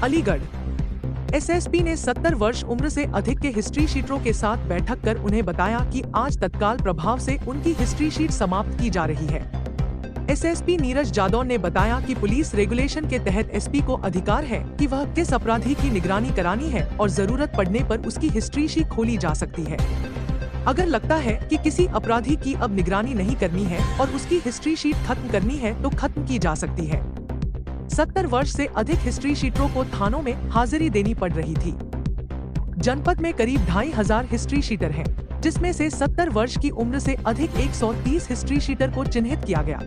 Aligarh SSP ने 70 वर्ष उम्र से अधिक के हिस्ट्री शीटरों के साथ बैठक कर उन्हें बताया कि आज तत्काल प्रभाव से उनकी हिस्ट्री शीट समाप्त की जा रही है। एसएसपी नीरज जादव ने बताया कि पुलिस रेगुलेशन के तहत एसपी को अधिकार है कि वह किस अपराधी की निगरानी करानी है और जरूरत पड़ने पर उसकी हिस्ट्री शीट खोली जा सकती है। अगर लगता है कि किसी अपराधी की अब निगरानी नहीं करनी है और उसकी हिस्ट्री शीट खत्म करनी है तो खत्म की जा सकती है। 70 वर्ष से अधिक हिस्ट्री शीटरों को थानों में हाजिरी देनी पड़ रही थी। जनपद में करीब 2500 हिस्ट्री शीटर हैं, जिसमें से 70 वर्ष की उम्र से अधिक 130 हिस्ट्री शीटर को चिन्हित किया गया।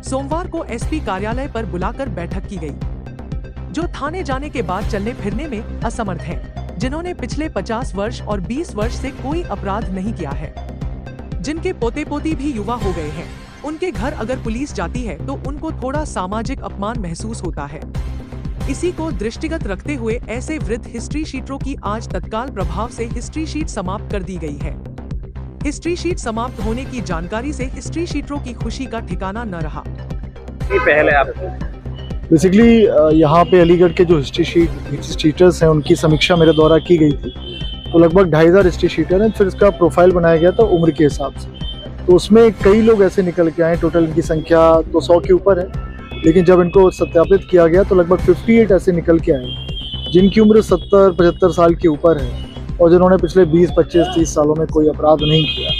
सोमवार को एसपी कार्यालय पर बुलाकर बैठक की गई। जो थाने जाने के बाद चलने फिरने में असमर्थ हैं, जिन्होंने पिछले 50 वर्ष और 20 वर्ष से कोई अपराध नहीं किया है, जिनके पोते पोती भी युवा हो गए हैं, उनके घर अगर पुलिस जाती है तो उनको थोड़ा सामाजिक अपमान महसूस होता है। इसी को दृष्टिगत रखते हुए ऐसे वृद्ध हिस्ट्री शीटरों की आज तत्काल प्रभाव से हिस्ट्री शीट समाप्त कर दी गई है। हिस्ट्री शीट समाप्त होने की जानकारी से हिस्ट्री शीटरों की खुशी का ठिकाना न रहा। पहले आप बेसिकली यहाँ पे अलीगढ़ के जो हिस्ट्री शीटर्स हैं उनकी समीक्षा मेरे द्वारा की गई थी। तो लगभग 2500 हिस्ट्री शीटर हैं। फिर इसका प्रोफाइल बनाया गया था उम्र के हिसाब से। तो उसमें कई लोग ऐसे निकल के आए, टोटल इनकी संख्या तो 100 के ऊपर है, लेकिन जब इनको सत्यापित किया गया तो लगभग 58 ऐसे निकल के आए जिनकी उम्र 70-75 साल के ऊपर है और जिन्होंने पिछले 20, 25, 30 सालों में कोई अपराध नहीं किया।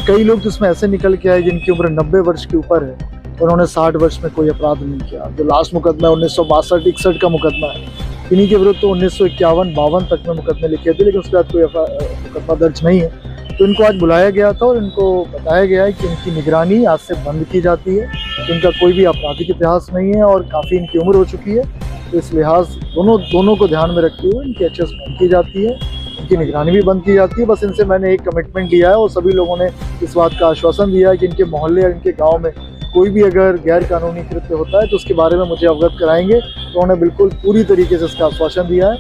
कई लोग जिसमें ऐसे निकल के आए जिनकी उम्र 90 वर्ष के ऊपर है, उन्होंने 60 वर्ष में कोई अपराध नहीं किया। जो लास्ट मुकदमा है 1962-61 का मुकदमा है, इन्हीं के विरुद्ध तो 1951-52 तक में मुकदमे लिखे थे, लेकिन उसके बाद कोई मुकदमा दर्ज नहीं है। तो इनको आज बुलाया गया था और इनको बताया गया है कि इनकी निगरानी आज से बंद की जाती है। इनका कोई भी आपराधिक इतिहास नहीं है और काफ़ी इनकी उम्र हो चुकी है। तो इस लिहाज दोनों को ध्यान में रखते हुए इनकी एचएस बंद की जाती है, इनकी निगरानी भी बंद की जाती है। बस इनसे मैंने एक कमिटमेंट लिया है और सभी लोगों ने इस बात का आश्वासन दिया है कि इनके मोहल्ले या इनके गाँव में कोई भी अगर गैर कानूनी कृत्य होता है तो उसके बारे में मुझे अवगत कराएंगे। तो उन्होंने बिल्कुल पूरी तरीके से इसका आश्वासन दिया है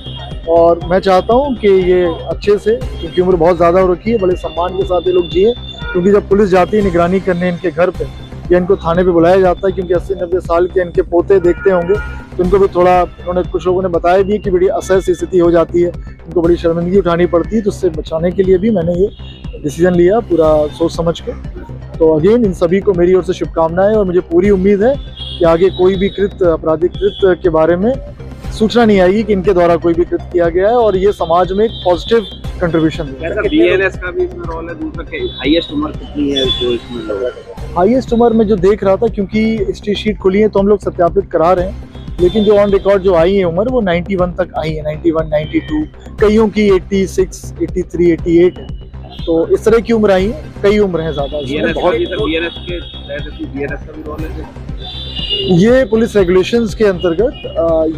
और मैं चाहता हूं कि ये अच्छे से, क्योंकि उम्र बहुत ज़्यादा हो रखी है, बड़े सम्मान के साथ ये लोग जिए। क्योंकि जब पुलिस जाती है निगरानी करने इनके घर पे या इनको थाने पे बुलाया जाता है, क्योंकि 80-90 साल के इनके पोते देखते होंगे, तो इनको भी थोड़ा, उन्होंने कुछ लोगों ने बताया भी कि बड़ी असहज स्थिति हो जाती है, इनको बड़ी शर्मिंदगी उठानी पड़ती है। तो उससे बचाने के लिए भी मैंने ये डिसीजन लिया पूरा सोच समझ के। तो अगेन इन सभी को मेरी ओर से शुभकामनाएं और मुझे पूरी उम्मीद है कि आगे कोई भी आपराधिक कृत्य के बारे में सूचना नहीं आएगी कि इनके द्वारा कोई भी कृत्य किया गया है और ये समाज में एक पॉजिटिव कंट्रीब्यूशन है। बीएनएस का भी इसमें रोल है। दूसरा हाईएस्ट उम्र कितनी है जो इसमें लोग? हाईएस्ट उम्र में जो देख रहा था, क्योंकि हिस्ट्री शीट खुली है तो हम लोग सत्यापित करा रहे हैं, लेकिन जो ऑन रिकॉर्ड जो आई है उम्र वो 91 तक आई है, 91, 92, कईयों की 86, 83, 88 है। तो इस तरह की उम्र आई है, कई उम्र है ज़्यादा। ये पुलिस रेगुलेशंस के अंतर्गत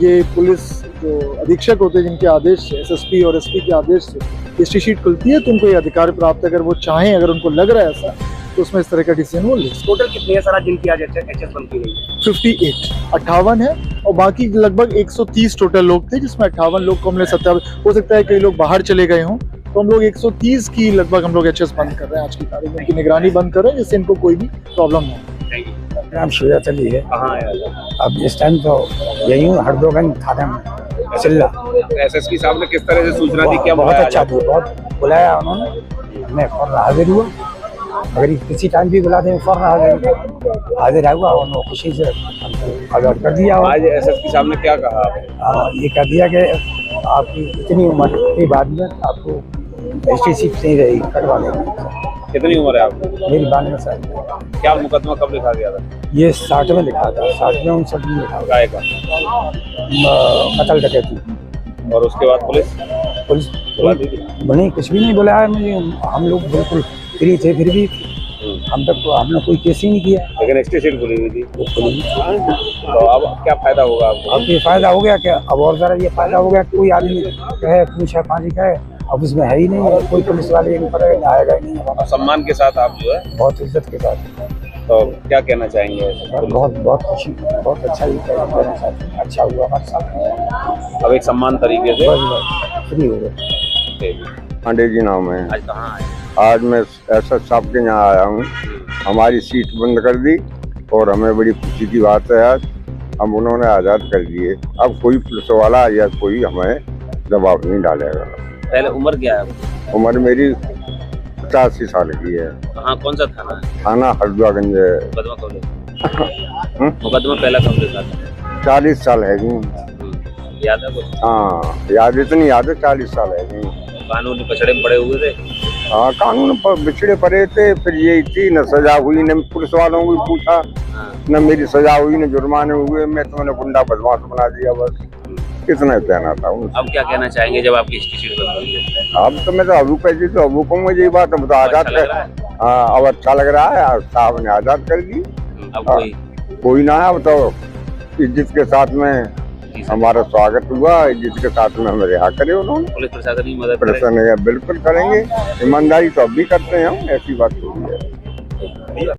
ये पुलिस जो अधीक्षक होते हैं जिनके आदेश से, एसएसपी और एसपी के आदेश से हिस्ट्री शीट खुलती है, तो उनको ये अधिकार प्राप्त है। अगर वो चाहें, अगर उनको लग रहा है ऐसा, तो उसमें इस तरह का डिसीजन वो ले। टोटल कितनी है सारा जिनकी आज एचएस बंद की गई है? 58 है और बाकी लगभग 130 टोटल लोग थे, जिसमें 58 लोग को हमने सत्यापित, हो सकता है कई लोग बाहर चले गए हों, तो हम लोग 130 की लगभग हम लोग एचएस बंद कर रहे हैं आज की तारीख में, इनकी निगरानी बंद कर रहे हैं, जिससे इनको कोई भी प्रॉब्लम ना हो। नाम सूर्या चली है। कहाँ है अब इस टाइम तो यही हूँ, हरदोगन थाने में चिल्ला। एसएसपी साहब ने किस तरह से सूचना दी? क्या बहुत अच्छा दी, बहुत बुलाया उन्होंने, मैं फौरन हाजिर हुआ। अगर किसी टाइम भी बुला दें फौरन हाजिर हुआ, उन्होंने खुशी से अलर्ट कर दिया। आज एसएसपी साहब ने क्या कहा? ये कह दिया कि आपकी इतनी उम्र के बाद में आपको हिस्ट्री शीट नहीं रहेगी, कटवा लेंगे। कितनी उम्र है आपकी? मेरी 92 साल। क्या मुकदमा कब लिखा गया था? ये 60 में लिखा था, 60 में 59 में लिखा गाय का कत्ल डकैती। और उसके बाद पुलिस नहीं, कुछ भी नहीं बुलाया मुझे। हम लोग बिल्कुल फ्री थे, फिर भी हमने कोई केस ही नहीं किया। लेकिन हिस्ट्री शीट खुली हुई थी। तो अब क्या फायदा होगा आपको? अब ये फायदा हो गया क्या? अब और जरा ये फायदा हो गया, कोई आदमी कहे पूछा पानी कहे, अब उसमें है ही नहीं, कोई पुलिस वाले आएगा ही नहीं। सम्मान के साथ आप जो है बहुत इज्जत के साथ तो क्या कहना चाहेंगे? और बहुत बहुत खुशी, बहुत अच्छा ही कहना चाहते हैं। अच्छा हुआ हमारे साथ, अब एक सम्मान तरीके से बस फ्री हो गए। पांडे जी नाम है। आज कहाँ आए? आज मैं एसएस साहब के यहाँ आया हूँ। हमारी सीट बंद कर दी और हमें बड़ी खुशी की बात है आज हम उन्होंने आज़ाद कर दिए। अब कोई पुलिस वाला या कोई हमें दबाव नहीं डालेगा। पहले उम्र क्या है? उम्र मेरी 85 साल की है। कहाँ, कौन सा थाना है? थाना हल्द्वागंज है। मुकदमा कब ले? मुकदमा पहला कब ले था? 40 साल है जी। याद है कुछ? हाँ याद, इतनी याद है, 40 साल है जी। कानूनी पछड़े में पड़े हुए थे? हाँ कानून पर बिछड़े पड़े थे, फिर यही थी न सजा हुई, न पुलिस वालों को पूछा, न मेरी सजा हुई, न जुर्माने हुए। मैं तो मैंने गुंडा बदमाश बना दिया, बस इतना कहना था। अब क्या कहना चाहेंगे जब आपकी हिस्ट्री शीट बंद हुई है? अब तो मैं तो अबू पैसे तो अबू कहूँगा यही बात। अब तो आजाद अच्छा लग रहा कर, हाँ अब अच्छा लग रहा है। साहब ने आजाद कर दी। अब कोई ना है। अब तो इज्जत के साथ में हमारा स्वागत हुआ, इज्जत के साथ में हमें रिहा करे उन्होंने। पुलिस प्रशासन की मदद करे? प्रशासन बिल्कुल करेंगे, ईमानदारी तो अब भी करते हैं हम, ऐसी बात नहीं है।